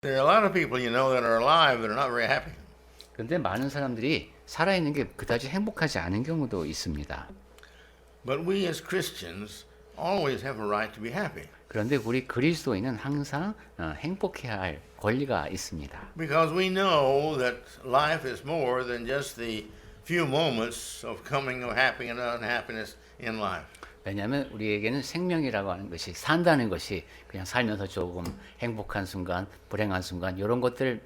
There are a lot of people you know that are alive that are not very happy. 그런데 많은 사람들이 살아있는 게 그다지 행복하지 않은 경우도 있습니다. But we as Christians always have a right to be happy 그런데 우리 그리스도인은 항상 행복해야 할 권리가 있습니다. because we know that life is more than just the few moments of coming of happiness and unhappiness in life. 왜냐하면 우리에게는 생명이라고 하는 것이 산다는 것이 그냥 살면서 조금 행복한 순간, 불행한 순간 이런 것들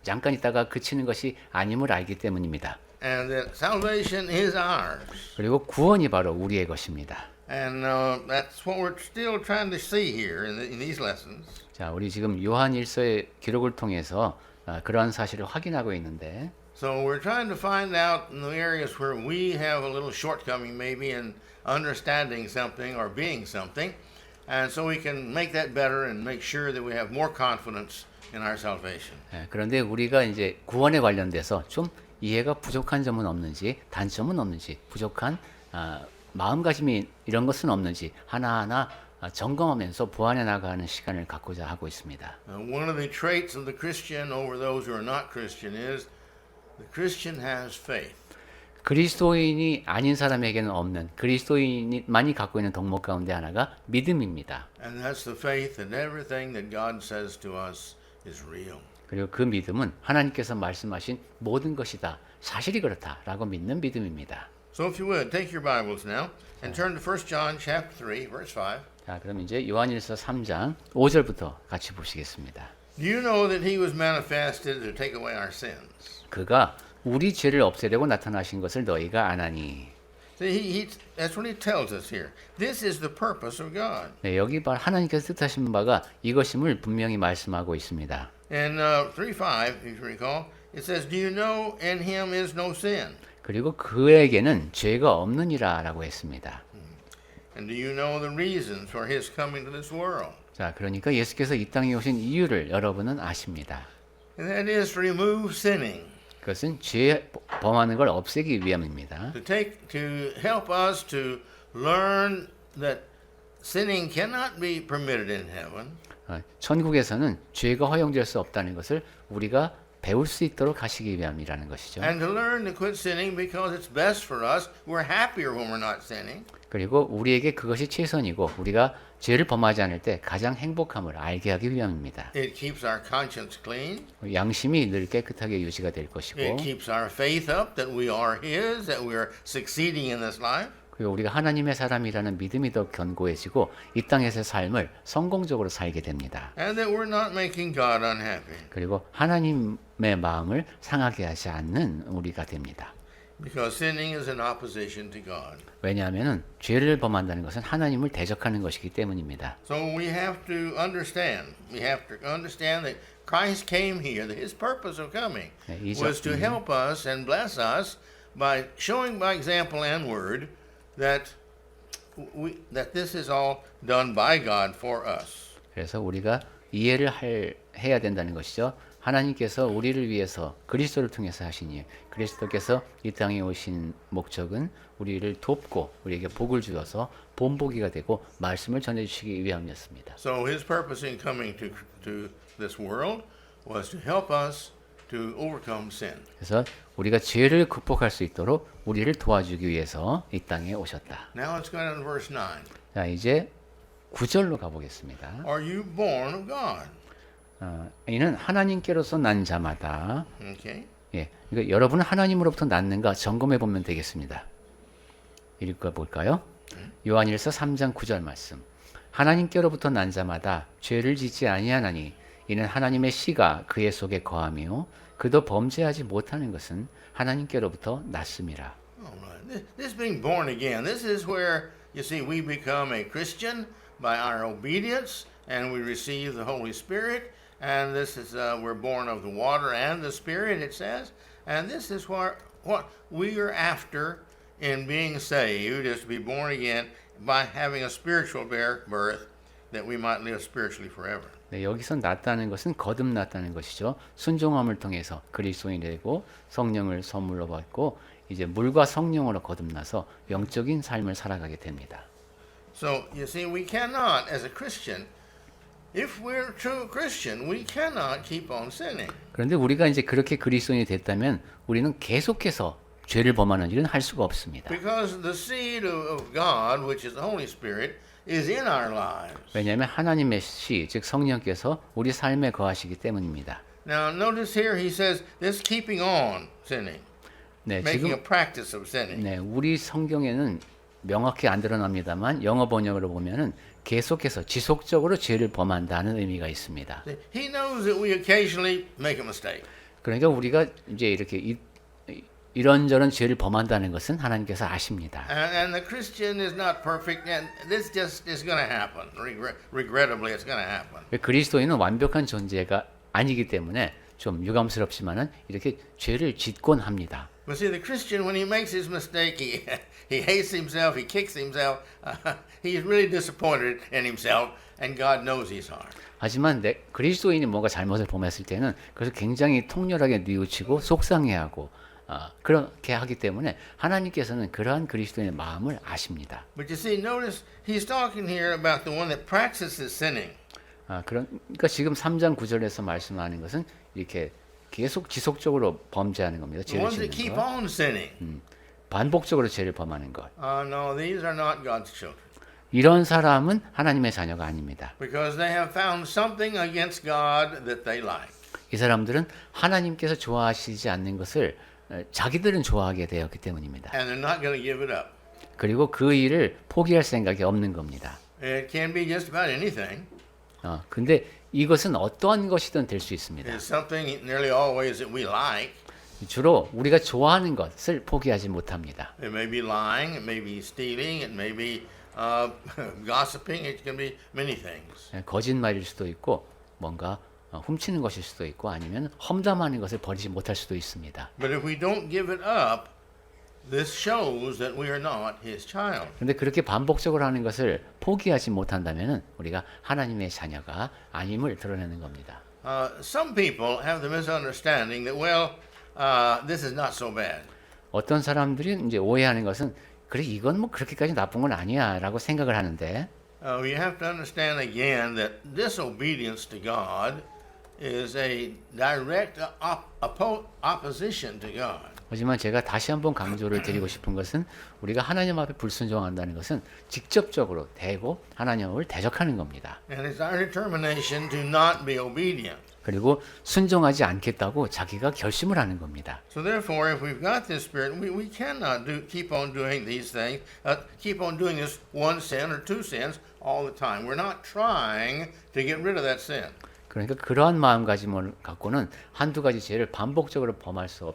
잠깐 있다가 그치는 것이 아님을 알기 때문입니다. And that salvation is ours. 그리고 구원이 바로 우리의 것입니다. And that's what we're still trying to see here in these lessons. 자, 우리 지금 요한일서의 기록을 통해서 그러한 사실을 확인하고 있는데 So we're trying to find out in the areas where we have a little shortcoming maybe in understanding something or being something. And so we can make that better and make sure that we have more confidence in our salvation. 그런데 우리가 이제 구원에 관련돼서 좀 이해가 부족한 점은 없는지, 단점은 없는지, 부족한 마음가짐이 이런 것은 없는지 하나하나 점검하면서 보완해 나가는 시간을 갖고자 하고 있습니다. One of the traits of the Christian over those who are not Christian is the Christian has faith. 그리스도인이 아닌 사람에게는 없는 그리스도인만이 갖고 있는 덕목 가운데 하나가 믿음입니다. And that's the faith that everything that God says to us is real. 그리고 그 믿음은 하나님께서 말씀하신 모든 것이다, 사실이 그렇다라고 믿는 믿음입니다. So if you would, take your Bibles now and turn to 1 John chapter 3, verse 5. 자, 그럼 이제 요한일서 3장 5절부터 같이 보시겠습니다. Do you know that he was manifested to take away our sins? 그가 우리 죄를 없애려고 나타나신 것을 너희가 아나니. See, that's what he tells us here. This is the purpose of God. 네, 여기 바로 하나님께서 뜻하신 바가 이것임을 분명히 말씀하고 있습니다. In 3:5, if you recall, it says, "Do you know in him is no sin? 그리고 그에게는 죄가 없느니라라고 했습니다. And do you know the reasons for his coming to this world? 자, 그러니까 예수께서 이 땅에 오신 이유를 여러분은 아십니다. And that is to remove sinning, 그것은 죄 범하는 걸 없애기 위함입니다. to help us to learn that sinning cannot be permitted in heaven. 천국에서는 죄가 허용될 수 없다는 것을 우리가 배울 수 있도록 하시기 위함이라는 것이죠. And to learn to quit sinning because it's best for us. We're happier when we're not sinning. 그리고 우리에게 그것이 최선이고 우리가 죄를 범하지 않을 때 가장 행복함을 알게 하기 위함입니다. It keeps our conscience clean. 양심이 늘 깨끗하게 유지가 될 것이고 It keeps our faith up that we are his, that we are succeeding in this life. 그리고 우리가 하나님의 사람이라는 믿음이 더 견고해지고 이 땅에서의 삶을 성공적으로 살게 됩니다. And that we're not making God unhappy. 그리고 하나님의 마음을 상하게 하지 않는 우리가 됩니다. Because sinning is in opposition to God. 왜냐하면 죄를 범한다는 것은 하나님을 대적하는 것이기 때문입니다. So we have to understand. We have to understand that Christ came here. That his purpose of coming was to help us and bless us by showing by example and word that this is all done by God for us. 그래서 우리가 이해를 해야 된다는 것이죠. 하나님께서 우리를 위해서 그리스도를 통해서 하신 일, 그리스도께서 이 땅에 오신 목적은 우리를 돕고 우리에게 복을 주어서 본보기가 되고 말씀을 전해주시기 위함이었습니다. So his purpose in coming to this world was to help us to overcome sin. 그래서 우리가 죄를 극복할 수 있도록 우리를 도와주기 위해서 이 땅에 오셨다. Now let's go down to verse 9. 자, 이제 9절로 가보겠습니다. Are you born of God? 이는 하나님께로서 난 자마다. Okay. 예, 그러니까 여러분은 하나님으로부터 났는가 점검해 보면 되겠습니다. 읽어 볼까요? 요한일서 3장 9절 말씀. 하나님께로부터 난 자마다 죄를 짓지 아니하나니 이는 하나님의 씨가 그의 속에 거하며 그도 범죄하지 못하는 것은 하나님께로부터 났음이라. This being born again, this is where you see we become a Christian by our obedience and we receive the Holy Spirit. And this is we're born of the water and the Spirit, it says. And this is what we are after in being saved, is to be born again by having a spiritual birth that we might live spiritually forever. 네, 여기서 났다는 것은 거듭났다는 것이죠. 순종함을 통해서 그리스도인이 되고 성령을 선물로 받고 이제 물과 성령으로 거듭나서 영적인 삶을 살아가게 됩니다. So you see, we cannot, as a Christian, if we're a true Christian, we cannot keep on sinning. 그런데 우리가 이제 그렇게 그리스도인이 됐다면 우리는 계속해서 죄를 범하는 일은 할 수가 없습니다. Because the seed of God, which is the Holy Spirit, is in our lives. 왜냐하면 하나님의 씨, 즉 성령께서 우리 삶에 거하시기 때문입니다. Now, notice here he says this keeping on sinning, 네, making 지금 a practice of sinning. 네, 우리 성경에는 명확히 안 드러납니다만 영어 번역으로 보면은 계속해서 지속적으로 죄를 범한다는 의미가 있습니다. He knows that we occasionally make a mistake. 그러니까 우리가 이제 이렇게 이런저런 죄를 범한다는 것은 하나님께서 아십니다. And the Christian is not perfect, and this just is going to happen. Regrettably, it's going to happen. 그리스도인은 완벽한 존재가 아니기 때문에 좀 유감스럽지만은 이렇게 죄를 짓곤 합니다. But see, the Christian, when he makes his mistake, he hates himself, he kicks himself. He's really disappointed in himself, and God knows his heart. 하지만 그리스도인이 뭔가 잘못을 범했을 때는 그래서 굉장히 통렬하게 뉘우치고 속상해하고 그렇게 하기 때문에 하나님께서는 그러한 그리스도인의 마음을 아십니다. But you see, notice he's talking here about the one that practices sinning. 그러니까 지금 3장 9절에서 말씀하는 것은 이렇게 계속 지속적으로 범죄하는 겁니다. The 죄를 ones that 짓는 keep 것. on sinning. 반복적으로 죄를 범하는 것. No, these are not God's children. 이런 사람은 하나님의 자녀가 아닙니다. Because they have found something against God that they like. 이 사람들은 하나님께서 좋아하시지 않는 것을 자기들은 좋아하게 되었기 때문입니다. And they're not going to give it up. 그리고 그 일을 포기할 생각이 없는 겁니다. It can be just about anything. 근데 이것은 어떠한 것이든 될 수 있습니다. It's something nearly always that we like. 주로 우리가 좋아하는 것을 포기하지 못합니다. It may be lying, it may be stealing, it may be gossiping, it can be many things. 거짓말일 수도 있고 뭔가 훔치는 것일 수도 있고 아니면 험담하는 것을 버리지 못할 수도 있습니다. But if we don't give it up, this shows that we are not His child. 그런데 그렇게 반복적으로 하는 것을 포기하지 못한다면 우리가 하나님의 자녀가 아님을 드러내는 겁니다. Some people have the misunderstanding that, well, this is not so bad. 어떤 사람들이 이제 오해하는 것은 그래 이건 뭐 그렇게까지 나쁜 건 아니야라고 생각을 하는데 We have to understand again that disobedience to God is a direct opposition to God. 하지만 제가 다시 한번 강조를 드리고 싶은 것은 우리가 하나님 앞에 불순종한다는 것은 직접적으로 대고 하나님을 대적하는 겁니다. And it's our determination to not be obedient. 그리고 순종하지 않겠다고 자기가 결심을 하는 겁니다. So therefore, if we've got this spirit, we cannot keep on doing these things, keep on doing this one sin or two sins all the time. We're not trying to get rid of that sin. 그러니까 그러한 마음가짐을 갖고는 한두 가지 죄를 반복적으로 범할 수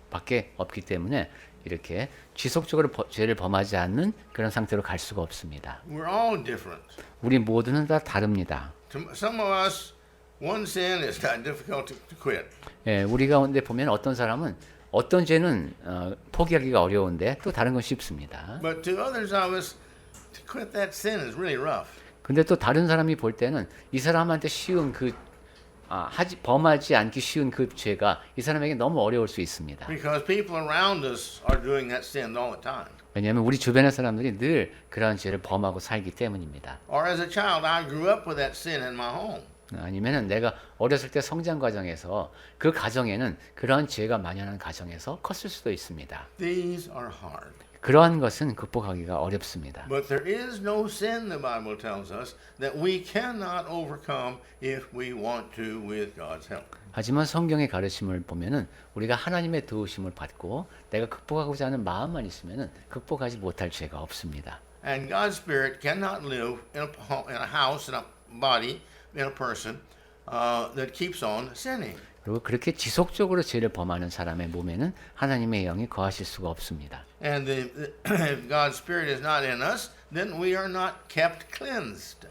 밖에 없기 때문에 이렇게 지속적으로 죄를 범하지 않는 그런 상태로 갈 수가 없습니다. We're all different. 우리 모두는 다 다릅니다. Some of us, one sin is not difficult to quit. 예, 우리 가운데 보면 어떤 사람은 어떤 죄는 포기하기가 어려운데 또 다른 건 쉽습니다. But to others of us, to quit that sin is really rough. 근데 또 다른 사람이 볼 때는 이 사람한테 쉬운 범하지 않기 쉬운 그 죄가 이 사람에게 너무 어려울 수 있습니다. Because people around us are doing that sin all the time. 왜냐하면 우리 주변의 사람들이 늘 그러한 죄를 범하고 살기 때문입니다. Or as a child, I grew up with that sin in my home. 아니면은 내가 어렸을 때 성장 과정에서 그 가정에는 그러한 죄가 만연한 가정에서 컸을 수도 있습니다. These are hard. 그러한 것은 극복하기가 어렵습니다. But there is no sin, the Bible tells us, that we cannot overcome if we want to with God's help. 하지만 성경의 가르침을 보면은 우리가 하나님의 도우심을 받고 내가 극복하고자 하는 마음만 있으면은 극복하지 못할 죄가 없습니다. And God's Spirit cannot live in a house, in a body, in a person that keeps on sinning. 그리고 그렇게 지속적으로 죄를 범하는 사람의 몸에는 하나님의 영이 거하실 수가 없습니다. And if God's Spirit is not in us, then we are not kept cleansed.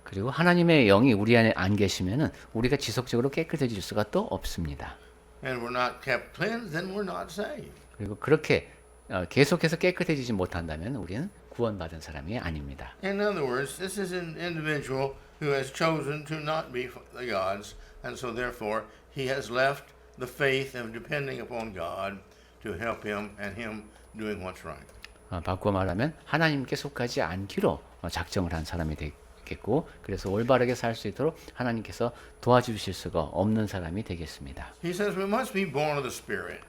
그리고 하나님의 영이 우리 안에 안 계시면은 우리가 지속적으로 깨끗해질 수가 또 없습니다. And we're not kept cleansed, then we're not saved. 그리고 그렇게 계속해서 깨끗해지지 못한다면 우리는 구원받은 사람이 아닙니다. In other words, this is an individual who has chosen to not be the God's, and so therefore he has left the faith of depending upon God to help him and him doing what's right. 바꾸어 말하면 하나님께 속하지 않기로 작정을 한 사람이 있겠고 그래서 올바르게 살 수 있도록 하나님께서 도와주실 수가 없는 사람이 되겠습니다. He says we must be born of the Spirit.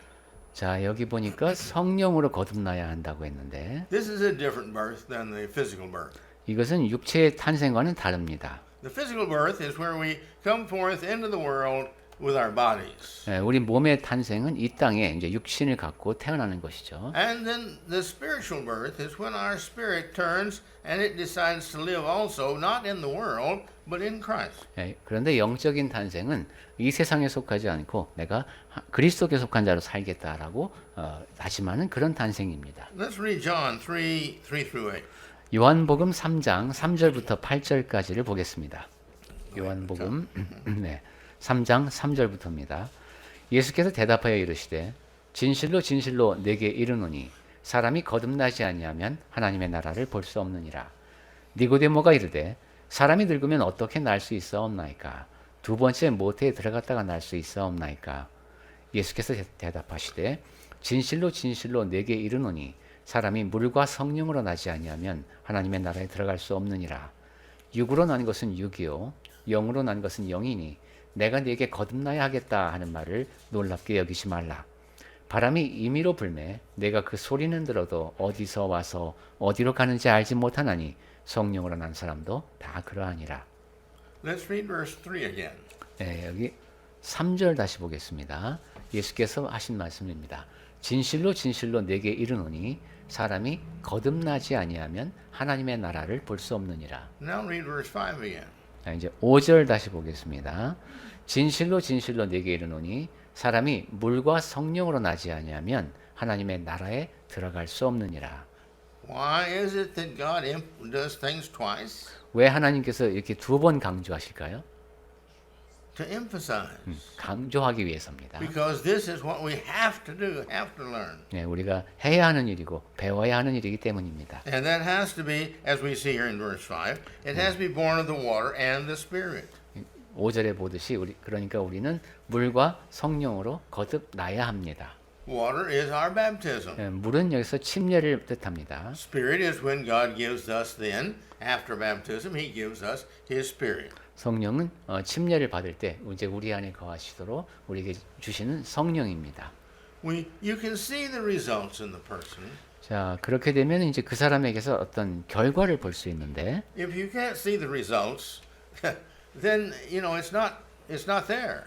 자, 여기 보니까 성령으로 거듭나야 한다고 했는데 This is a different birth than the physical birth. 이것은 육체의 탄생과는 다릅니다. The physical birth is where we come forth into the world with our bodies. 우리 몸의 탄생은 이 땅에 이제 육신을 갖고 태어나는 것이죠. And then the spiritual birth is when our spirit turns and it decides to live also not in the world but in Christ. 그런데 영적인 탄생은 이 세상에 속하지 않고 내가 그리스도께 속한 자로 살겠다라고 다짐하는 그런 탄생입니다. Let's read John 3 through 8. 요한복음 3장 3절부터 8절까지를 보겠습니다. 요한복음 네, 3장 3절부터입니다. 예수께서 대답하여 이르시되 진실로 진실로 내게 이르노니 사람이 거듭나지 아니하면 하나님의 나라를 볼 수 없느니라. 니고데모가 이르되 사람이 늙으면 어떻게 날 수 있사옵나이까? 두 번째 모태에 들어갔다가 날 수 있사옵나이까? 예수께서 대답하시되 진실로 진실로 내게 이르노니 사람이 물과 성령으로 나지 아니하면 하나님의 나라에 들어갈 수 없느니라. 육으로 난 것은 육이요 영으로 난 것은 영이니 내가 네게 거듭나야 하겠다 하는 말을 놀랍게 여기지 말라. 바람이 임의로 불매 내가 그 소리는 들어도 어디서 와서 어디로 가는지 알지 못하나니 성령으로 난 사람도 다 그러하니라. Let's read verse 3 again. 네, 여기 3절 다시 보겠습니다. 예수께서 하신 말씀입니다. 진실로 진실로 내게 이르노니 사람이 거듭나지 아니하면 하나님의 나라를 볼 수 없느니라. Now read verse 5 again. 자, 이제 5절 다시 보겠습니다. 진실로 진실로 내게 이르노니 사람이 물과 성령으로 나지 아니하면 하나님의 나라에 들어갈 수 없느니라. Why is it that God does things twice? 왜 하나님께서 이렇게 두 번 강조하실까요? To emphasize. 강조하기 위해서입니다. Because this is what we have to do, have to learn. 네, 우리가 해야 하는 일이고 배워야 하는 일이기 때문입니다. And that has to be, as we see here in verse 5, it has to be born of the water and the Spirit. 5절에 보듯이 그러니까 우리는 물과 성령으로 거듭나야 합니다. Water is our baptism. 네, 물은 여기서 침례를 뜻합니다. Spirit is when God gives us then, after baptism, He gives us His Spirit. 성령은 침례를 받을 때 이제 우리 안에 거하시도록 우리에게 주시는 성령입니다. You can see the results in the person. 자, 그렇게 되면 이제 그 사람에게서 어떤 결과를 볼 수 있는데 If you can't see the results, then you know it's not there.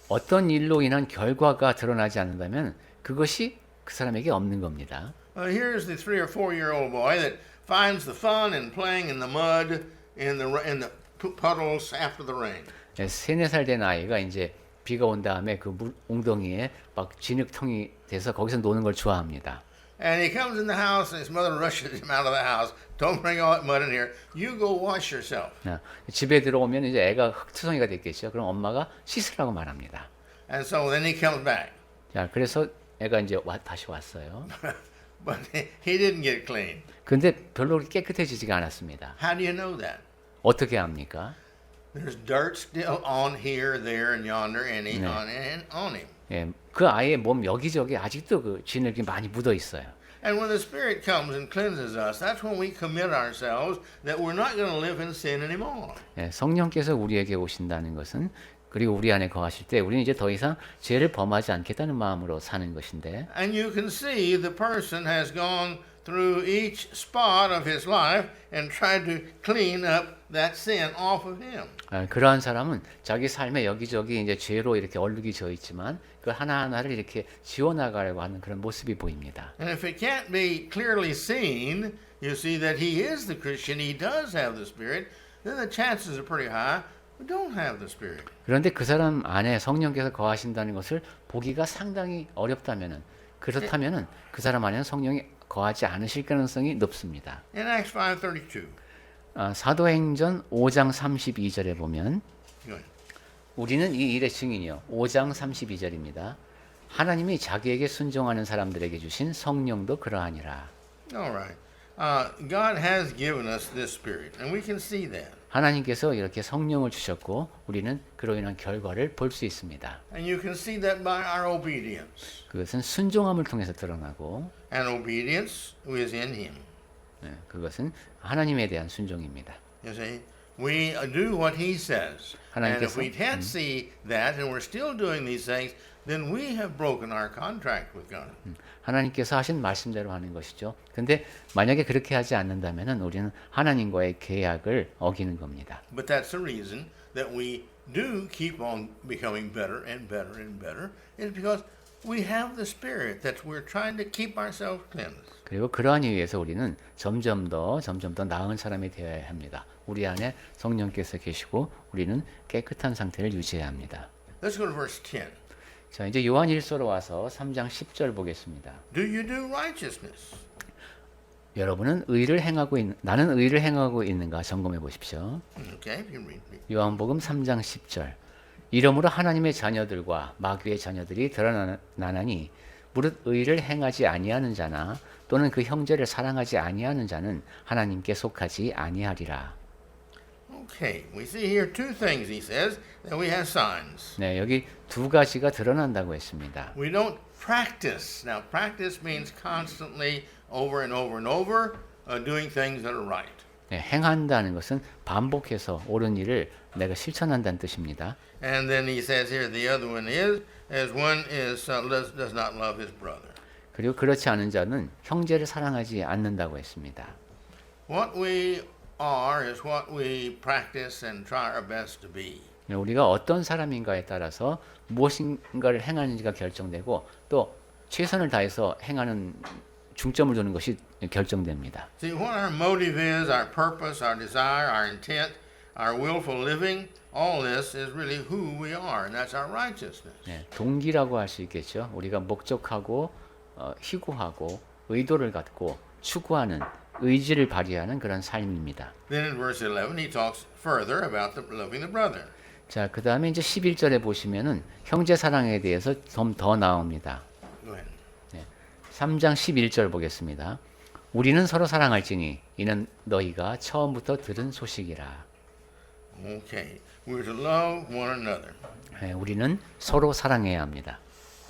어떤 일로 인한 결과가 드러나지 않는다면 그것이 그 사람에게 없는 겁니다. Here's the 3 or 4-year-old boy that finds the fun in playing in the mud, in the puddles after the rain. 3-4살 된 아이가 이제 비가 온 다음에 그 웅덩이에 막 진흙통이 돼서 거기서 노는 걸 좋아합니다. And he comes in the house and his mother rushes him out of the house. Don't bring all that mud in here. You go wash yourself. 집에 들어오면 이제 애가 흙투성이가 됐겠죠. 그럼 엄마가 씻으라고 말합니다. And so then he comes back. 자, 그래서 애가 이제 다시 왔어요. But he didn't get clean. 근데 별로 깨끗해지지가 않았습니다. How do you know that? 어떻게 합니까? There's dirt still on here, there, and yonder, and on him. 예, 그 아이의 몸 여기저기 아직도 그 진흙이 많이 묻어 있어요. And when the Spirit comes and cleanses us, that's when we commit ourselves that we're not going to live in sin anymore. 예, 성령께서 우리에게 오신다는 것은 그리고 우리 안에 거하실 때 우리는 이제 더 이상 죄를 범하지 않겠다는 마음으로 사는 것인데 And you can see the person has gone through each spot of his life and tried to clean up that sin off of him. 그러한 사람은 자기 삶에 여기저기 이제 죄로 이렇게 얼룩이 져 있지만 그 하나하나를 이렇게 지워나가려고 하는 그런 모습이 보입니다. And if it can't be clearly seen, you see that he is the Christian, he does have the Spirit, then the chances are pretty high we don't have the Spirit. 그런데 그 사람 안에 성령께서 거하신다는 것을 보기가 상당히 어렵다면은 그렇다면은 그 사람 안에는 성령이 거하지 않으실 가능성이 높습니다. In Acts 5:32. 사도행전 5장 32절에 보면 Go ahead. 우리는 이 일의 증인이요. 5장 32절입니다. 하나님이 자기에게 순종하는 사람들에게 주신 성령도 그러하니라. All right. God has given us this Spirit, and we can see that. 하나님께서 이렇게 성령을 주셨고 우리는 그로 인한 결과를 볼 수 있습니다. And you can see that by our obedience. 그것은 순종함을 통해서 드러나고 And obedience is in Him. 그것은 하나님에 대한 순종입니다. You see, we do what he says. And if 하나님께서 we can't see that and we're still doing these things, then we have broken our contract with God. 하나님께서 하신 말씀대로 하는 것이죠. 근데 만약에 그렇게 하지 않는다면은 우리는 하나님과의 계약을 어기는 겁니다. But that's the reason that we do keep on becoming better and better and better is because we have the Spirit that we're trying to keep ourselves cleansed. 그리고 그러한 이유에서 우리는 점점 더 나은 사람이 되어야 합니다. 우리 안에 성령께서 계시고 우리는 깨끗한 상태를 유지해야 합니다. Let's go to verse 10. 자, 이제 요한일서로 와서 3장 10절 보겠습니다. Do you do righteousness? 여러분은 나는 의를 행하고 있는가 점검해 보십시오. Okay, if you read. 요한복음 3장 10절. 이러므로 하나님의 자녀들과 마귀의 자녀들이 드러나나니 무릇 의를 행하지 아니하는 자나 또는 그 형제를 사랑하지 아니하는 자는 하나님께 속하지 아니하리라. Okay, we see here two things, he says, that we have signs. 네, 여기 두 가지가 드러난다고 했습니다. We don't practice. Now, practice means constantly over and over and over doing things that are right. 네, 행한다는 것은 반복해서 옳은 일을 내가 실천한다는 뜻입니다. And then he says here, the other one is, as one is does not love his brother. 그리고 그렇지 않은 자는 형제를 사랑하지 않는다고 했습니다. What we are is what we practice and try our best to be. 네, 우리가 어떤 사람인가에 따라서 무엇인가를 행하는지가 결정되고 또 최선을 다해서 행하는 중점을 두는 것이 결정됩니다. See, what our motive is, our purpose, our desire, our intent, our willful living, all this is really who we are, and that's our righteousness. 네, 동기라고 할 수 있겠죠. 우리가 목적하고 희구하고 의도를 갖고 추구하는 의지를 발휘하는 그런 삶입니다. Then in verse 11 he talks further about loving the brother. 자, 그 다음에 이제 11절에 보시면은 형제 사랑에 대해서 좀 더 나옵니다. Go ahead. 3장 11절 보겠습니다. 우리는 서로 사랑할지니 이는 너희가 처음부터 들은 소식이라. Okay, we're to love one another. 네, 우리는 서로 사랑해야 합니다.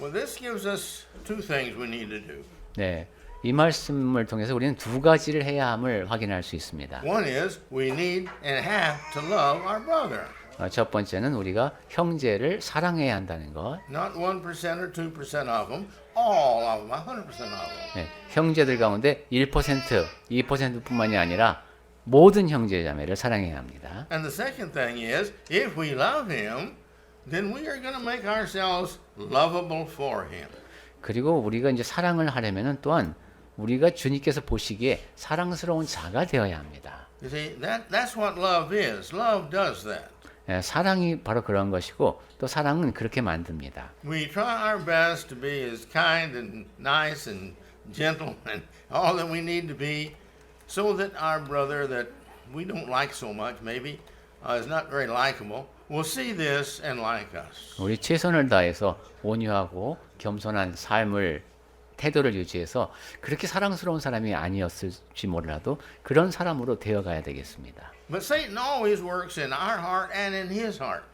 Well, this gives us two things we need to do. 네, 이 말씀을 통해서 우리는 두 가지를 해야 함을 확인할 수 있습니다. One is we need and have to love our brother. 첫 번째는 우리가 형제를 사랑해야 한다는 것. Not 1% or 2% of them, all of them, 100% of them. 네, 형제들 가운데 1%, 2%뿐만이 아니라 모든 형제자매를 사랑해야 합니다. And the second thing is, if we love him, then we are going to make ourselves lovable for him. 그리고 우리가 이제 사랑을 하려면은 또한 우리가 주님께서 보시기에 사랑스러운 자가 되어야 합니다. You see, that's what love is. Love does that. 예, 사랑이 바로 그런 것이고 또 사랑은 그렇게 만듭니다. We try our best to be as kind and nice and gentle and all that we need to be so that our brother that we don't like so much maybe is not very likable will see this and like us. 우리 최선을 다해서 온유하고 겸손한 태도를 유지해서 그렇게 사랑스러운 사람이 아니었을지 몰라도 그런 사람으로 되어가야 되겠습니다. But Satan always works in our heart and in his heart.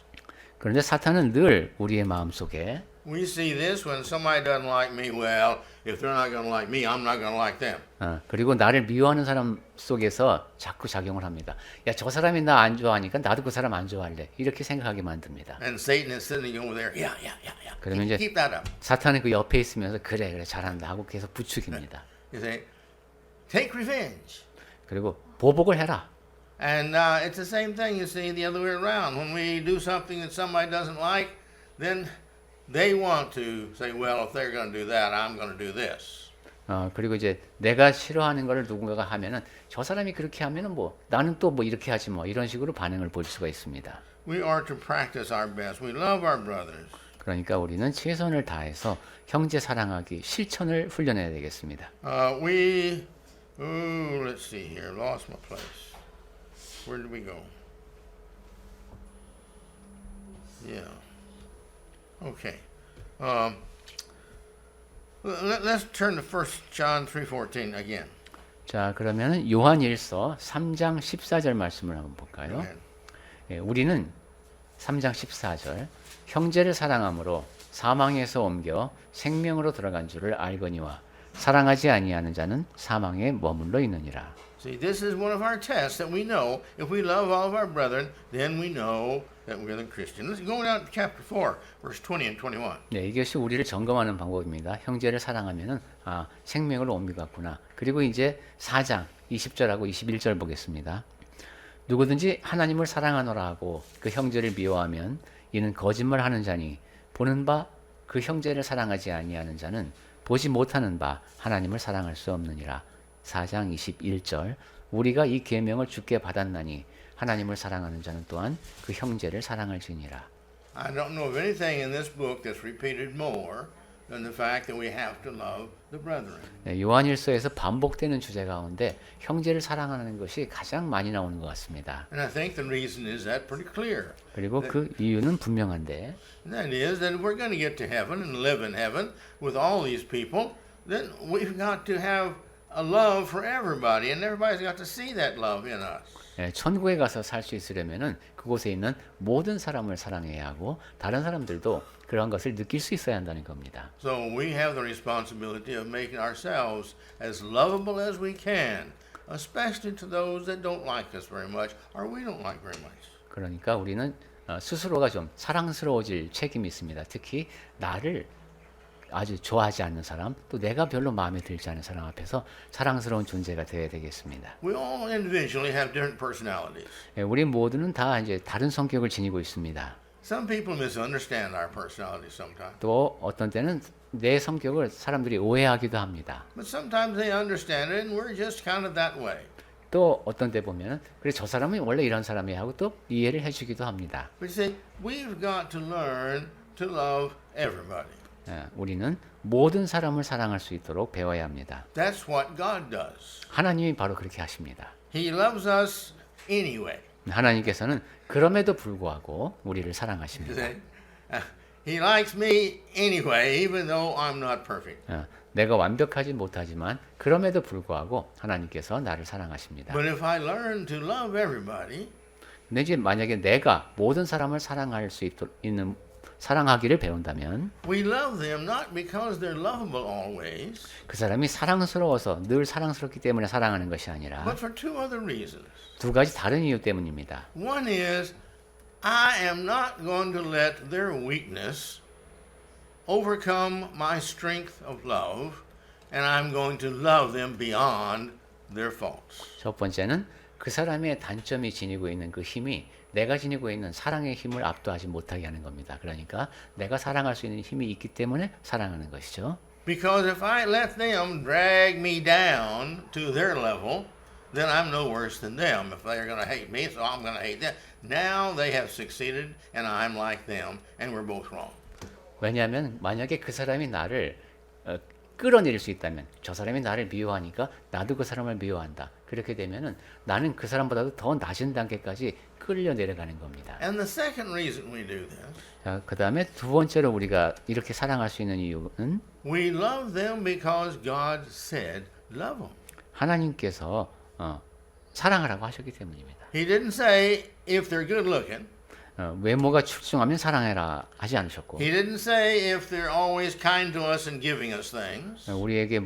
그런데 사탄은 늘 우리의 마음속에 We see this when somebody doesn't like me. Well, if they're not going to like me, I'm not going to like them. 그리고 나를 미워하는 사람 속에서 자꾸 작용을 합니다. 야, 저 사람이 나 안 좋아하니까 나도 그 사람 안 좋아할래. 이렇게 생각하게 만듭니다. And Satan is sitting over there. Yeah. 그러면 이제 Keep that up. 사탄은 그 옆에 있으면서 그래 잘한다 하고 계속 부추깁니다. You say, take revenge. 그리고 보복을 해라. And it's the same thing, you see, the other way around. When we do something that somebody doesn't like, then they want to say, well, if they're going to do that, I'm going to do this. 그리고 이제 내가 싫어하는 거를 누군가가 하면은 저 사람이 그렇게 하면은 뭐 나는 또 뭐 이렇게 하지 뭐 이런 식으로 반응을 보일 수가 있습니다. We are to practice our best. We love our brothers. 그러니까 우리는 최선을 다해서 형제 사랑하기 실천을 훈련해야 되겠습니다. Let's see here. Lost my place. Where did we go? Yeah. Okay. Let's turn to 1 John 3:14 again. 자, 그러면은 요한일서 3장 14절 말씀을 한번 볼까요? 예, 우리는 3장 14절 형제를 사랑함으로 사망에서 옮겨 생명으로 들어간 줄을 알거니와 사랑하지 아니하는 자는 사망에 머물러 있느니라. See, this is one of our tests that we know. If we love all of our brethren, then we know that we're the Christian. Let's go down to chapter 4, verse 20 and 21. 네, 이것이 우리를 점검하는 방법입니다. 형제를 사랑하면은 생명을 옮겨갔구나. 그리고 이제 4장 20절하고 21절 보겠습니다. 누구든지 하나님을 사랑하노라 하고 그 형제를 미워하면 이는 거짓말하는 자니 보는 바 그 형제를 사랑하지 아니하는 자는 보지 못하는 바 하나님을 사랑할 수 없느니라. 4장 21절 우리가 이 계명을 주께 받았나니 하나님을 사랑하는 자는 또한 그 형제를 사랑할지니라. I don't know of anything in this book that's repeated more than the fact that we have to love the brethren. 네, 요한일서에서 반복되는 주제 가운데 형제를 사랑하는 것이 가장 많이 나오는 것 같습니다. And I think the reason is that pretty clear. 그리고 그 이유는 분명한데 And that is that if we're going to get to heaven and live in heaven with all these people, then we've got to have a love for everybody, and everybody's got to see that love in us. 예, 천국에 가서 살 수 있으려면은 그곳에 있는 모든 사람을 사랑해야 하고 다른 사람들도 그런 것을 느낄 수 있어야 한다는 겁니다. So we have the responsibility of making ourselves as lovable as we can, especially to those that don't like us very much or we don't like very much. 그러니까 우리는 스스로가 좀 사랑스러워질 책임이 있습니다. 특히 나를 아주 좋아하지 않는 사람, 또 내가 별로 마음에 들지 않은 사람 앞에서 사랑스러운 존재가 되어야 되겠습니다. We all individually have different personalities. 예, 우리 모두는 다 이제 다른 성격을 지니고 있습니다. Some people misunderstand our personalities sometimes, 또 어떤 때는 내 성격을 사람들이 오해하기도 합니다. but sometimes they understand it and we're just kind of that way. 또 어떤 때 보면 그래 저 사람은 원래 이런 사람이야 하고 또 이해를 해주기도 합니다. But you see, we've got to learn to love everybody. 예, 우리는 모든 사람을 사랑할 수 있도록 배워야 합니다. That's what God does. 하나님이 바로 그렇게 하십니다. He loves us anyway. 하나님께서는 그럼에도 불구하고 우리를 You 사랑하십니다. see? He likes me anyway, even though I'm not perfect. 내가 완벽하지 못하지만 그럼에도 불구하고 하나님께서 나를 사랑하십니다. But if I learn to love everybody, 근데 이제 만약에 내가 모든 사람을 사랑할 수 있는 사랑하기를 배운다면 we love them not because they're lovable always, 그 사람이 사랑스러워서 늘 사랑스럽기 때문에 사랑하는 것이 아니라 but for two other reasons. 두 가지 다른 이유 때문입니다. One is, I am not going to let their weakness overcome my strength of love, and I'm going to love them beyond their faults. 첫 번째는 그 사람의 단점이 지니고 있는 그 힘이 내가 지니고 있는 사랑의 힘을 압도하지 못하게 하는 겁니다. 그러니까 내가 사랑할 수 있는 힘이 있기 때문에 사랑하는 것이죠. Because if I let them drag me down to their level, then I'm no worse than them. If they're going to hate me, so I'm going to hate them. Now they have succeeded, and I'm like them, and we're both wrong. 왜냐하면 만약에 그 사람이 나를 끌어내릴 수 있다면 저 사람이 나를 미워하니까 나도 그 사람을 미워한다. 그렇게 되면은 나는 그 사람보다도 더 낮은 단계까지 끌려 내려가는 겁니다. And the second reason we do this, 자, 그 다음에 두 번째로 우리가 이렇게 사랑할 수 있는 이유는 we love them because God said love them. 하나님께서 사랑하라고 하셨기 때문입니다. He didn't say if they're good looking. 외모가 출중하면 사랑해라 하지 않으셨고 He didn't say if they're always kind to us and giving us things. 우리에게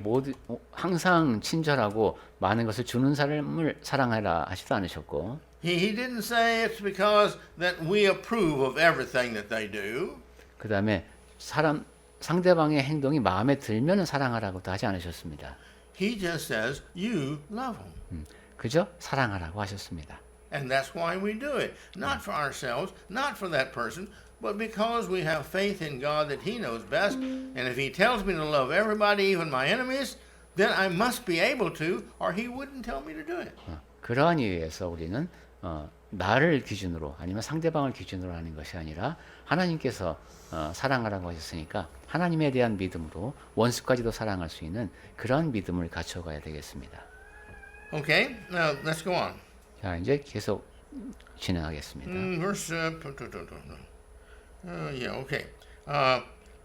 항상 친절하고 많은 것을 주는 사람을 사랑해라 하지도 않으셨고 He didn't say it's because that we approve of everything that they do. 그 다음에 상대방의 행동이 마음에 들면 사랑하라고도 하지 않으셨습니다. He just says you love them. 그저 사랑하라고 하셨습니다. And that's why we do it. Not for ourselves, not for that person, but because we have faith in God that He knows best. And if He tells me to love everybody, even my enemies, then I must be able to, or He wouldn't tell me to do it. 그러한 이유에서 우리는 나를 기준으로 아니면 상대방을 기준으로 하는 것이 아니라 하나님께서 사랑하라고 하셨으니까 하나님에 대한 믿음으로 원수까지도 사랑할 수 있는 그런 믿음을 갖춰가야 되겠습니다. Okay, now let's go on. 자, 이제 계속 진행하겠습니다. Verse, yeah, okay.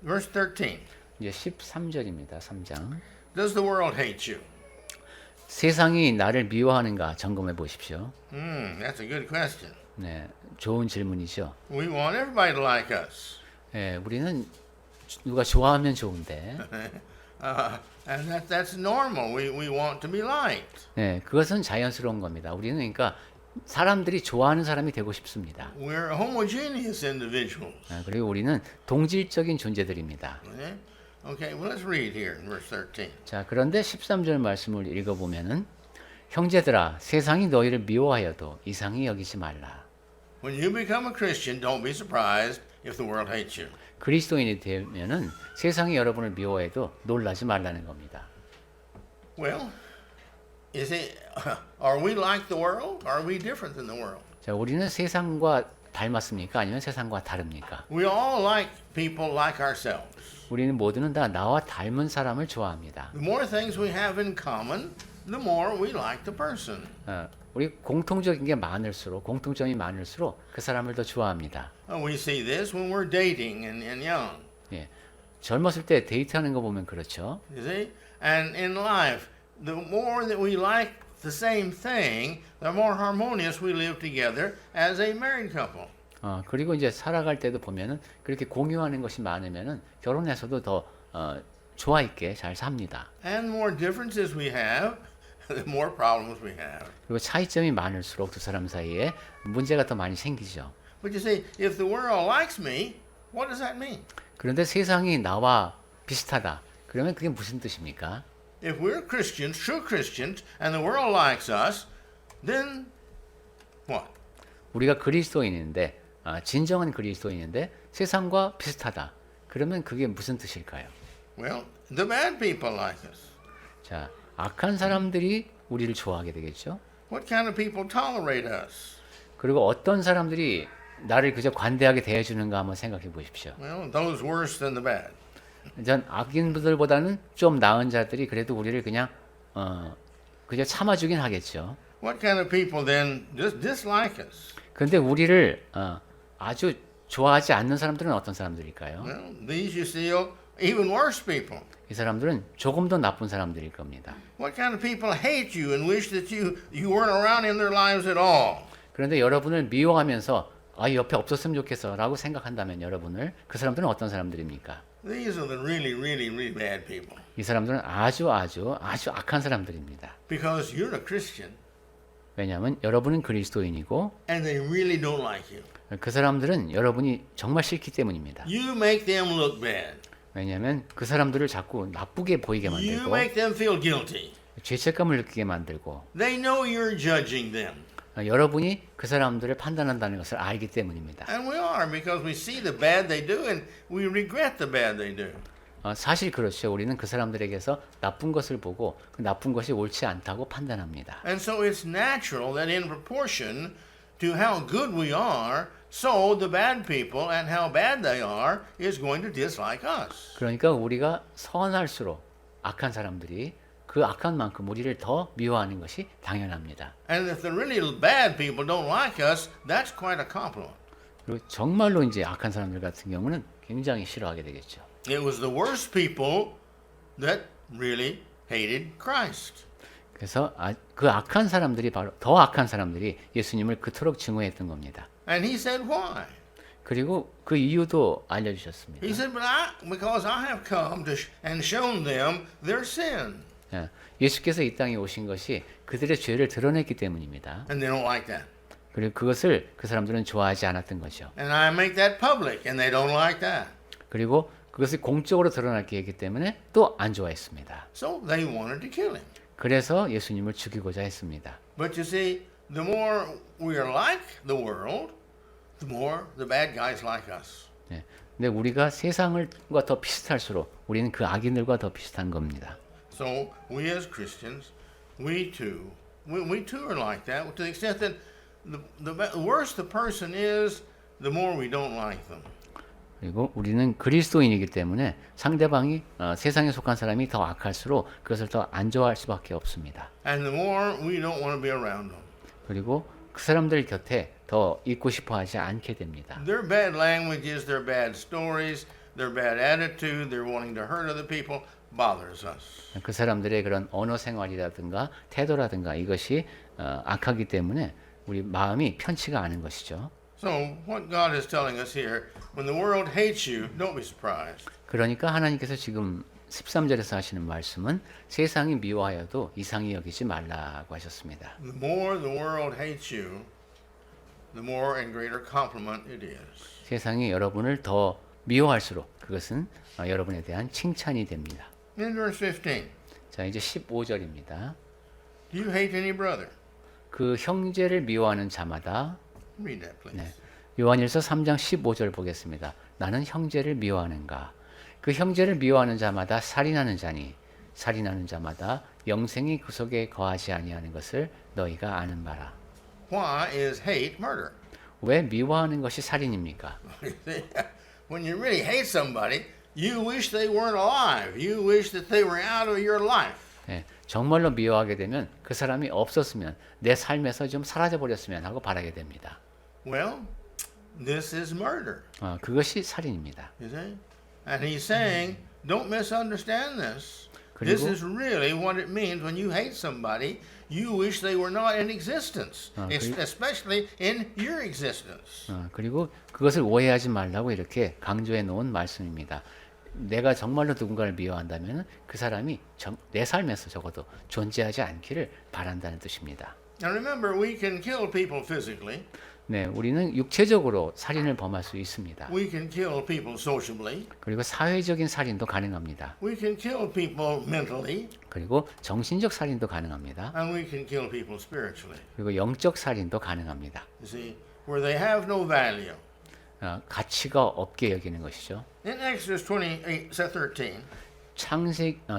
Verse 13. 이제 13절입니다. 3장. Does the world hate you? 세상이 나를 미워하는가 점검해 보십시오. That's a good question. 네, 좋은 질문이죠. We want everybody to like us. 예, 우리는 누가 좋아하면 좋은데 And that's normal. We want to be liked. 네, 그것은 자연스러운 겁니다. 우리는 그러니까 사람들이 좋아하는 사람이 되고 싶습니다. We're homogeneous individuals. 그리고 우리는 동질적인 존재들입니다. Okay, well, let's read here in verse 13. 자, 그런데 13절 말씀을 읽어보면은 형제들아 세상이 너희를 미워하여도 이상히 여기지 말라. When you become a Christian, don't be surprised if the world hates you. 그리스도인이 되면은 세상이 여러분을 미워해도 놀라지 말라는 겁니다. Well, is it, are we like the world? Or are we different than the world? 자, 우리는 세상과 닮았습니까? 아니면 세상과 다릅니까? We all like people like ourselves. 우리는 모두는 다 나와 닮은 사람을 좋아합니다. The more things we have in common, the more we like the person. 우리 공통적인 게 많을수록 공통점이 많을수록 그 사람을 더 좋아합니다. We see this when we're dating and young. 예, 젊었을 때 데이트하는 거 보면 그렇죠. You see? And in life, the more that we like the same thing, the more harmonious we live together as a married couple. 그리고 이제 살아갈 때도 보면은 그렇게 공유하는 것이 많으면은 결혼해서도 더 조화 있게 잘 삽니다. And the more differences we have, the more problems we have. 그리고 차이점이 많을수록 두 사람 사이에 문제가 더 많이 생기죠. But you see, if the world likes me, what does that mean? 그런데 세상이 나와 비슷하다. 그러면 그게 무슨 뜻입니까? If we're Christians, true Christians, and the world likes us, then what? 우리가 그리스도인인데 진정한 그리스도인인데 세상과 비슷하다. 그러면 그게 무슨 뜻일까요? Well, the bad people like us. 자, 악한 사람들이 우리를 좋아하게 되겠죠. What kind of people tolerate us? 그리고 어떤 사람들이 나를 그저 관대하게 대해주는가 한번 생각해 보십시오. Well, those worse than the bad. 전 악인들보다는 좀 나은 자들이 그래도 우리를 그냥 그저 참아주긴 하겠죠. What kind of people then dislike us? 그런데 우리를 아주 좋아하지 않는 사람들은 어떤 사람들일까요? Well, these you see even worse people. 이 사람들은 조금 더 나쁜 사람들일 겁니다. What kind of people hate you and wish that you weren't around in their lives at all? 그런데 여러분을 미워하면서 옆에 없었으면 좋겠어라고 생각한다면 여러분을 그 사람들은 어떤 사람들입니까? These are the really bad people. 이 사람들은 아주 악한 사람들입니다. Because you're a Christian 왜냐하면 여러분은 그리스도인이고 and they really don't like you. 그 사람들은 여러분이 정말 싫기 때문입니다. You make them look bad. 왜냐하면 그 사람들을 자꾸 나쁘게 보이게 You 만들고 make them feel guilty. 죄책감을 느끼게 만들고 They know you're judging them. 여러분이 그 사람들을 판단한다는 것을 알기 때문입니다. And we are because we see the bad they do and we regret the bad they do. 사실 그렇죠. 우리는 그 사람들에게서 나쁜 것을 보고 그 나쁜 것이 옳지 않다고 판단합니다. And so it's natural that in proportion to how good we are, so the bad people and how bad they are is going to dislike us. 그러니까 우리가 선할수록 악한 사람들이 그 악한 만큼 우리를 더 미워하는 것이 당연합니다. And if the really bad people don't like us, that's quite a compliment. 그리고 정말로 이제 악한 사람들 같은 경우는 굉장히 싫어하게 되겠죠. It was the worst people that really hated Christ. 그래서 그 악한 사람들이 바로 더 악한 사람들이 예수님을 그토록 증오했던 겁니다. And he said, why? 그리고 그 이유도 알려주셨습니다. He said, because I have come and shown them their sin. 예수께서 이 땅에 오신 것이 그들의 죄를 드러냈기 때문입니다. And they don't like that. 그리고 그것을 그 사람들은 좋아하지 않았던 거죠. And I make that public and they don't like that. 그리고 그것을 공적으로 드러나게 했기 때문에 또 안 좋아했습니다. So they wanted to kill him. 그래서 예수님을 죽이고자 했습니다. But you see, the more we are like the world, the more the bad guys like us. 근데 우리가 세상과 더 비슷할수록 우리는 그 악인들과 더 비슷한 겁니다. So we as Christians, we too are like that to the extent that the worse the person is, the more we don't like them. 그리고 우리는 그리스도인이기 때문에 상대방이 세상에 속한 사람이 더 악할수록 그것을 더 안 좋아할 수밖에 없습니다. And the more we don't want to be around them. 그리고 그 사람들 곁에 더 있고 싶어 하지 않게 됩니다. Their bad languages, their bad stories, their bad attitude, their wanting to hurt other people bothers us. 그 사람들의 그런 언어 생활이라든가 태도라든가 이것이 악하기 때문에 우리 마음이 편치가 않은 것이죠. So what God is telling us here, when the world hates you, don't be surprised. 그러니까 하나님께서 지금 13절에서 하시는 말씀은 세상이 미워하여도 이상히 여기지 말라고 하셨습니다. The more the world hates you, the more and greater compliment it is. 세상이 여러분을 더 미워할수록 그것은 여러분에 대한 칭찬이 됩니다. In verse 15, 자, 이제 15절입니다. do you hate any brother? 그 형제를 미워하는 자마다 Read that, please. 네. 요한일서 3장 15절 보겠습니다. 나는 형제를 미워하는가? 그 형제를 미워하는 자마다 살인하는 자니 살인하는 자마다 영생이 그 속에 거하지 아니하는 것을 너희가 아는 바라. Why is hate murder? 왜 미워하는 것이 살인입니까? When you really hate somebody, you wish they weren't alive. You wish that they were out of your life. 네, 정말로 미워하게 되면 그 사람이 없었으면 내 삶에서 좀 사라져 버렸으면 하고 바라게 됩니다. Well, this is murder. 그것이 살인입니다. You see? And he's saying, don't misunderstand this. This 그리고 is really what it means when you hate somebody. You wish they were not in existence, especially in your existence. 그리고 그것을 오해하지 말라고 이렇게 강조해 놓은 말씀입니다. 내가 정말로 누군가를 미워한다면 그 사람이 내 삶에서 적어도 존재하지 않기를 바란다는 뜻입니다. Now remember, we can kill people physically. 네, 우리는 육체적으로 살인을 범할 수 있습니다. We can kill people socially. 그리고 사회적인 살인도 가능합니다. We can kill people mentally. 그리고 정신적 살인도 가능합니다. And we can kill people spiritually. 그리고 영적 살인도 가능합니다. You see, where they have no value. 가치가 없게 여기는 것이죠. In Exodus 28:13,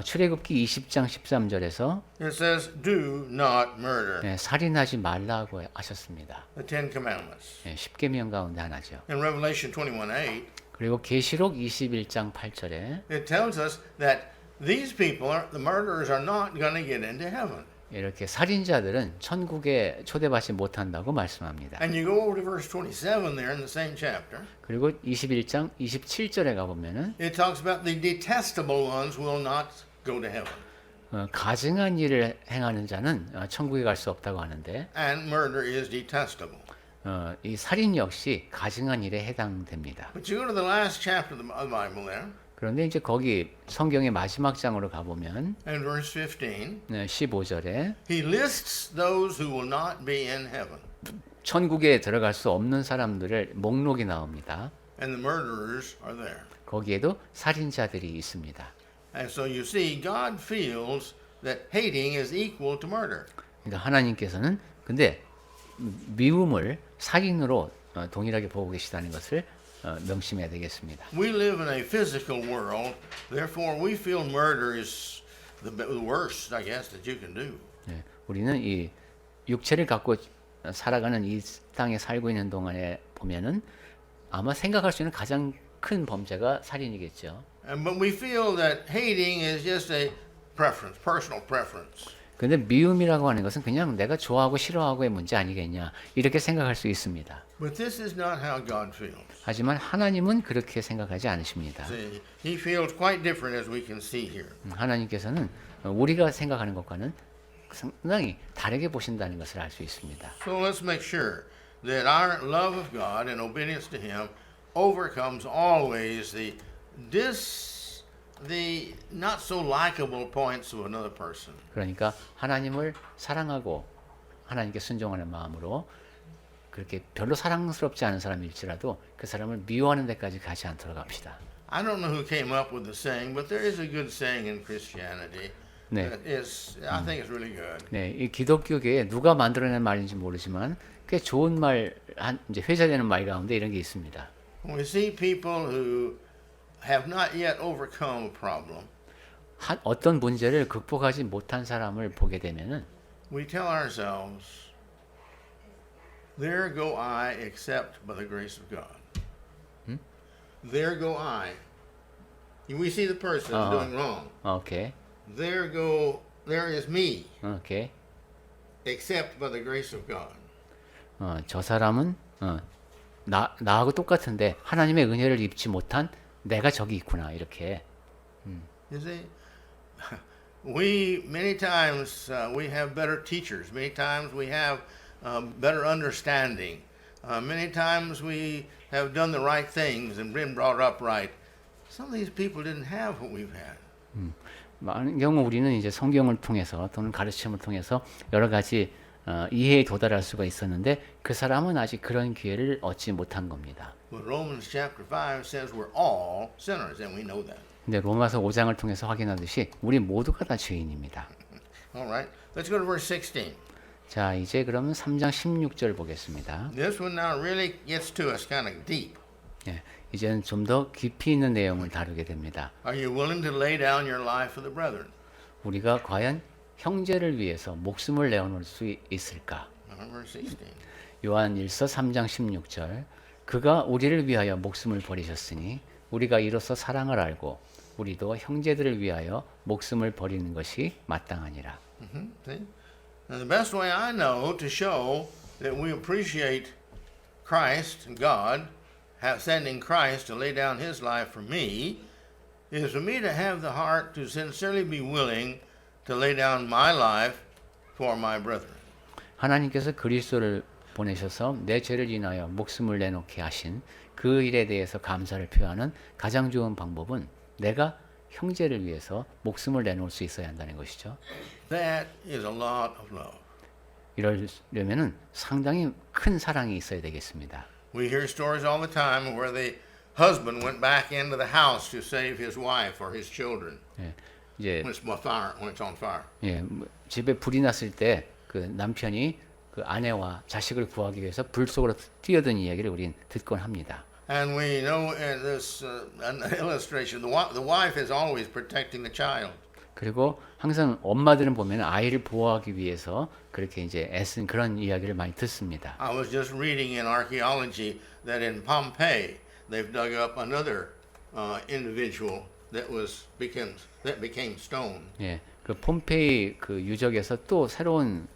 출애굽기 20장 13절에서 it says, "Do not murder." 네, 살인하지 말라고 하셨습니다. The Ten Commandments. 네, 10계명 가운데 하나죠. In Revelation 21:8, 그리고 계시록 21장 8절에 it tells us that these people, the murderers, are not going to get into heaven. 이렇게 살인자들은 천국에 초대받지 못한다고 말씀합니다. And you go over to verse 27 there in the same chapter. 그리고 21장 27절에 가보면은 It talks about the detestable ones will not go to heaven. 가증한 일을 행하는 자는 천국에 갈 수 없다고 하는데 And murder is detestable. 이 살인 역시 가증한 일에 해당됩니다. But you go to the last chapter of the Bible there, 그런데 이제 거기 성경의 마지막 장으로 가보면 and verse 15, 15절에 he lists those who will not be in heaven. 천국에 들어갈 수 없는 사람들을 목록이 나옵니다. And the murderers are there. 거기에도 살인자들이 있습니다. And so you see, God feels that hating is equal to murder. 그러니까 하나님께서는 근데 미움을 살인으로 동일하게 보고 계시다는 것을 명심해야 되겠습니다. We live in a physical world, therefore we feel murder is the worst, I guess, that you can do. 네, 우리는 이 육체를 갖고 살아가는 이 땅에 살고 있는 동안에 보면은 아마 생각할 수 있는 가장 큰 범죄가 살인이겠죠. But we feel that hating is just a preference, personal preference. 근데 미움이라고 하는 것은 그냥 내가 좋아하고 싫어하고의 문제 아니겠냐 이렇게 생각할 수 있습니다. But this is not how God feels. 하지만 하나님은 그렇게 생각하지 않으십니다. See, He feels quite different as we can see here. 하나님께서는 우리가 생각하는 것과는 상당히 다르게 보신다는 것을 알 수 있습니다. So let's make sure that our love of God and obedience to Him overcomes always the not so likable points of another person. 그러니까 하나님을 사랑하고 하나님께 순종하는 마음으로 그렇게 별로 사랑스럽지 않은 사람일지라도 그 사람을 미워하는 데까지 가지 않도록 합시다. I don't know who came up with the saying, but there is a good saying in Christianity. 네. That is, I think it's really good. 네, 이 기독교계에 누가 만들어낸 말인지 모르지만 꽤 좋은 말, 이제 회자되는 말 가운데 이런 게 있습니다. When we see people who have not yet overcome a problem, 어떤 문제를 극복하지 못한 사람을 보게 되면은 we tell ourselves, there go I except by the grace of God. There go I. We see the person doing wrong. 오케이. There is me, 오케이. except by the grace of God. 저 사람은 나하고 똑같은데 하나님의 은혜를 입지 못한 내가 저기 있구나 이렇게. You see, we many times we have better teachers. Many times we have better understanding. Many times we have done the right things and been brought up right. Some of these people didn't have what we've had. 많은 경우 우리는 이제 성경을 통해서 또는 가르침을 통해서 여러 가지 이해에 도달할 수가 있었는데 그 사람은 아직 그런 기회를 얻지 못한 겁니다. But Romans chapter 5 says we're all sinners, and we know that. 근데 로마서 5장을 통해서 확인하듯이 우리 모두가 다 죄인입니다. All right, let's go to verse 16. 자, 이제 그러면 3장 16절 보겠습니다. This one now really gets to us kind of deep. 예, 이제는 좀 더 깊이 있는 내용을 다루게 됩니다. Are you willing to lay down your life for the brethren? 우리가 과연 형제를 위해서 목숨을 내어놓을 수 있을까? Verse 16. 요한 1서 3장 16절 그가 우리를 위하여 목숨을 버리셨으니 우리가 이로써 사랑을 알고 우리도 형제들을 위하여 목숨을 버리는 것이 마땅하니라. See? And the best way I know to show that we appreciate Christ and God sending Christ to lay down his life for me is for me to have the heart to sincerely be willing to lay down my life for my brethren. 하나님께서 그리스도를 보내셔서 내 죄를 인하여 목숨을 내놓게 하신 그 일에 대해서 감사를 표하는 가장 좋은 방법은 내가 형제를 위해서 목숨을 내놓을 수 있어야 한다는 것이죠. That is a lot of love. 이러려면은 상당히 큰 사랑이 있어야 되겠습니다. We hear stories all the time where the husband went back into the house to save his wife or his children 예, 이제 when it's on fire. 예, 집에 불이 났을 때 그 남편이 그 아내와 자식을 구하기 위해서 불 속으로 뛰어든 이야기를 우린 듣곤 합니다. And we know in this an illustration, the wife is always protecting the child. 그리고 항상 엄마들은 보면 아이를 보호하기 위해서 그렇게 이제 애쓴 그런 이야기를 많이 듣습니다. I was just reading in archaeology that in Pompeii they've dug up another individual that became stone. 예, 그 폼페이 그 유적에서 또 새로운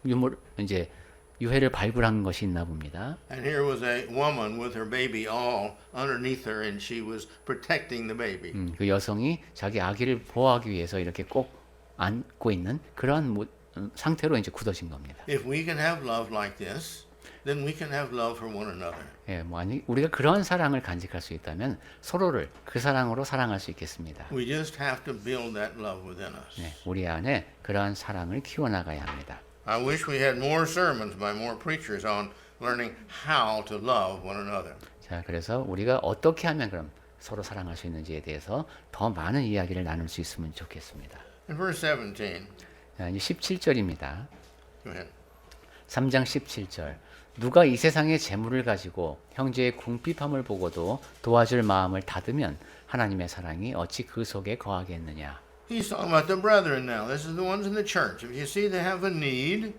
유물 이제 유해를 발굴한 것이 있나 봅니다. And here was a woman with her baby all underneath her, and she was protecting the baby. 그 여성이 자기 아기를 보호하기 위해서 이렇게 꼭 안고 있는 그런 상태로 이제 굳어진 겁니다. If we can have love like this, then we can have love for one another. 예, 만약 우리가 그런 사랑을 간직할 수 있다면 서로를 그 사랑으로 사랑할 수 있겠습니다. We just have to build that love within us. 네, 우리 안에 그러한 사랑을 키워나가야 합니다. I wish we had more sermons by more preachers on learning how to love one another. 자, 그래서 우리가 어떻게 하면 그럼 서로 사랑할 수 있는지에 대해서 더 많은 이야기를 나눌 수 있으면 좋겠습니다. In verse 17, 자, 이제 17절입니다. go ahead. 3장 17절. 누가 이 세상의 재물을 가지고 형제의 궁핍함을 보고도 도와줄 마음을 닫으면 하나님의 사랑이 어찌 그 속에 거하겠느냐. He's talking about the brethren now. This is the ones in the church. If you see they have a need,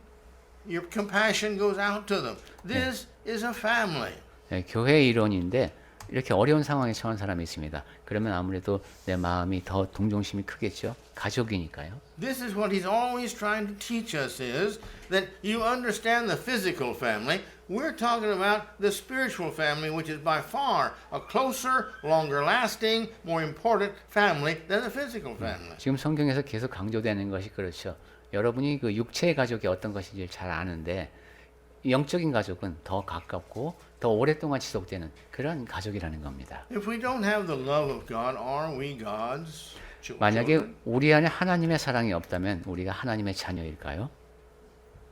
your compassion goes out to them. This is a family. 예, 교회 일원인데 이렇게 어려운 상황에 처한 사람이 있습니다. 그러면 아무래도 내 마음이 더 동정심이 크겠죠. 가족이니까요. This is what he's always trying to teach us is that you understand the physical family. We're talking about the spiritual family, which is by far a closer, longer lasting, more important family than the physical family. 지금 성경에서 계속 강조되는 것이 그렇죠. 여러분이 그 육체의 가족이 어떤 것인지 잘 아는데 영적인 가족은 더 가깝고 더 오랫동안 지속되는 그런 가족이라는 겁니다. If we don't have the love of God, are we God's children? 만약에 우리 안에 하나님의 사랑이 없다면 우리가 하나님의 자녀일까요?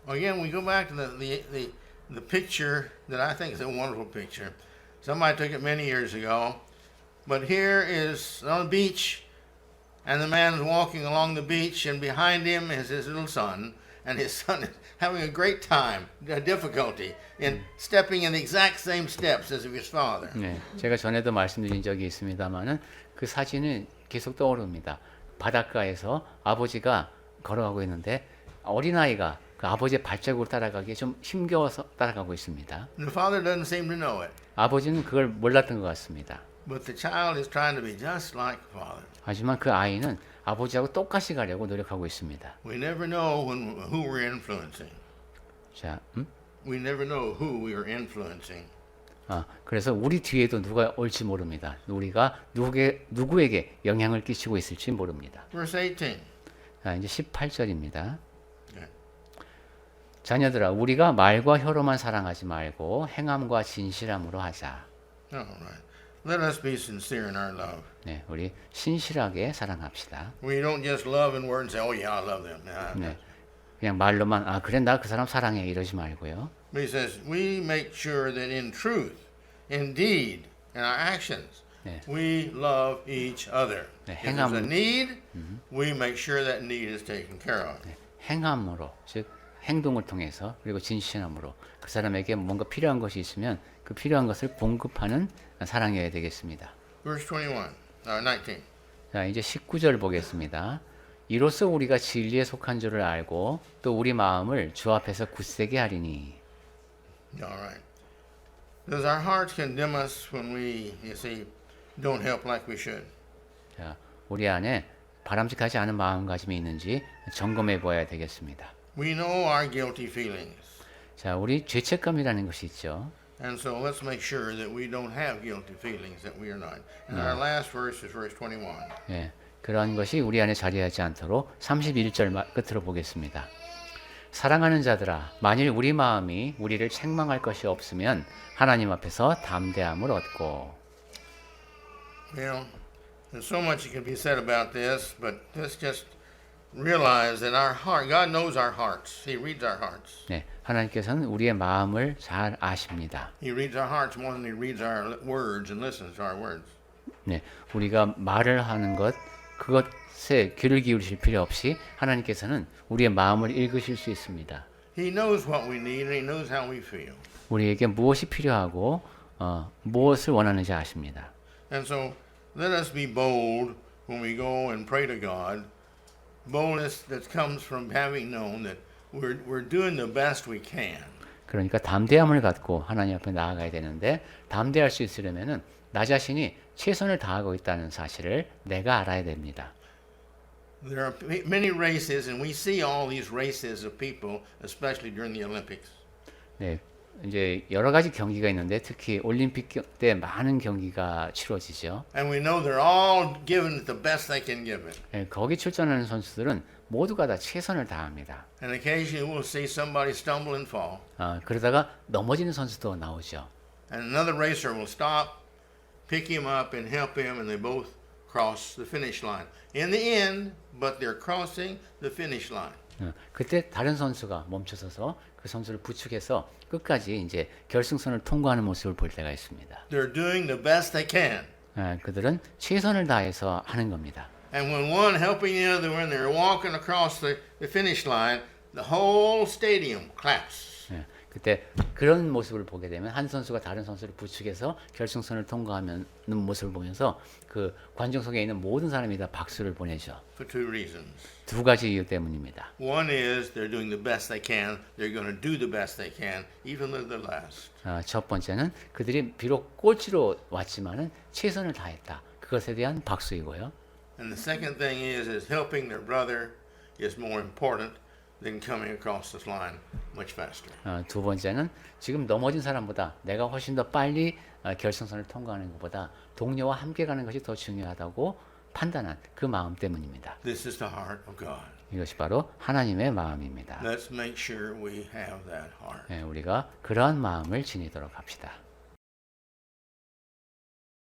Again, we go back to the picture that I think is a wonderful picture. Somebody took it many years ago, but here is on the beach, and the man is walking along the beach, and behind him is his little son, and his son is having a great time, a difficulty in stepping in the exact same steps as his father. 네, 제가 전에도 말씀드린 적이 있습니다만은 그 사진은 계속 떠오릅니다. 바닷가에서 아버지가 걸어가고 있는데 어린아이가 그 아버지의 발자국을 따라가기에 좀 힘겨워서 따라가고 있습니다. The father doesn't seem to know it, 아버지는 그걸 몰랐던 것 같습니다. but the child is trying to be just like the father. 하지만 그 아이는 아버지하고 똑같이 가려고 노력하고 있습니다. We never know who we're influencing. 자, We never know who we are influencing. 그래서 우리 뒤에도 누가 올지 모릅니다. 우리가 누구에게 영향을 끼치고 있을지 모릅니다. Verse 18. 자, 이제 18절입니다. Yeah. 자녀들아, 우리가 말과 혀로만 사랑하지 말고 행함과 진실함으로 하자. All right. let us be sincere in our love. 네, 우리 신실하게 사랑합시다. We don't just love in word and say, oh yeah, I love them. 네, 그냥 말로만 아 그래 나 그 사람 사랑해 이러지 말고요. But he says, we make sure that in truth, in deed, in our actions, 네. we love each other. 네, If there's a 행함- need, we make sure that need is taken care of. 네, 행함으로 즉 행동을 통해서 그리고 진실함으로 그 사람에게 뭔가 필요한 것이 있으면 그 필요한 것을 공급하는 사랑이어야 되겠습니다. Verse 19. 자, 이제 19절 보겠습니다. 이로써 우리가 진리에 속한 줄을 알고 또 우리 마음을 주 앞에서 굳세게 하리니. All right. Does our hearts condemn us when we, you see, don't help like we should? 자, 우리 안에 바람직하지 않은 마음가짐이 있는지 점검해 보아야 되겠습니다. We know our guilty feelings. 자, 우리 죄책감이라는 것이 있죠. And so let's make sure that we don't have guilty feelings, that we are not. And our last verse is verse 21. 예, 그러한 것이 우리 안에 자리하지 않도록 31절 끝으로 보겠습니다. 사랑하는 자들아, 만일 우리 마음이 우리를 책망할 것이 없으면 하나님 앞에서 담대함을 얻고. Well, there's so much that can be said about this, but let's just realize that our heart, God knows our hearts. He reads our hearts. 네, 하나님께서는 우리의 마음을 잘 아십니다. He reads our hearts more than He reads our words and listens to our words. 네, 우리가 말을 하는 것, 그것에 귀를 기울이실 필요 없이 하나님께서는 우리의 마음을 읽으실 수 있습니다. He knows what we need and He knows how we feel. 우리에게 무엇이 필요하고 무엇을 원하는지 아십니다. And so let us be bold when we go and pray to God. Boldness that comes from having known that we're doing the best we can. 그러니까 담대함을 갖고 하나님 앞에 나아가야 되는데 담대할 수 있으려면은 나 자신이 최선을 다하고 있다는 사실을 내가 알아야 됩니다. There are many races, and we see all these races of people, especially during the Olympics. 네, 이제 여러 가지 경기가 있는데 특히 올림픽 때 많은 경기가 치러지죠. And we know they're all giving it the best they can give it. 네, 거기 출전하는 선수들은 모두가 다 최선을 다합니다. And occasionally we'll see somebody stumble and fall. 그러다가 넘어지는 선수도 나오죠. And another racer will stop, pick him up, and help him, and they both cross the finish line. In the end, but they're crossing the finish line. 그때 다른 선수가 멈춰서서 그 선수를 부축해서 끝까지 이제 결승선을 통과하는 모습을 볼 때가 있습니다. They're doing the best they can. 그들은 최선을 다해서 하는 겁니다. And when one helping the other, when they're walking across the finish line, the whole stadium claps. 그때 그런 모습을 보게 되면 한 선수가 다른 선수를 부축해서 결승선을 통과하는 모습을 보면서 그 관중 속에 있는 모든 사람이 다 박수를 보내죠. For two reasons. 두 가지 이유 때문입니다. One is they're doing the best they can. They're going to do the best they can, even though they're last. 첫 번째는 그들이 비록 꼴찌로 왔지만은 최선을 다했다. 그것에 대한 박수이고요. And the second thing is helping their brother is more important than coming across this line much faster. 두 번째는 지금 넘어진 사람보다 내가 훨씬 더 빨리 결승선을 통과하는 것보다 동료와 함께 가는 것이 더 중요하다고 판단한 그 마음 때문입니다. This is the heart of God. 이것이 바로 하나님의 마음입니다. Let's make sure we have that heart. 우리가 그러한 마음을 지니도록 합시다.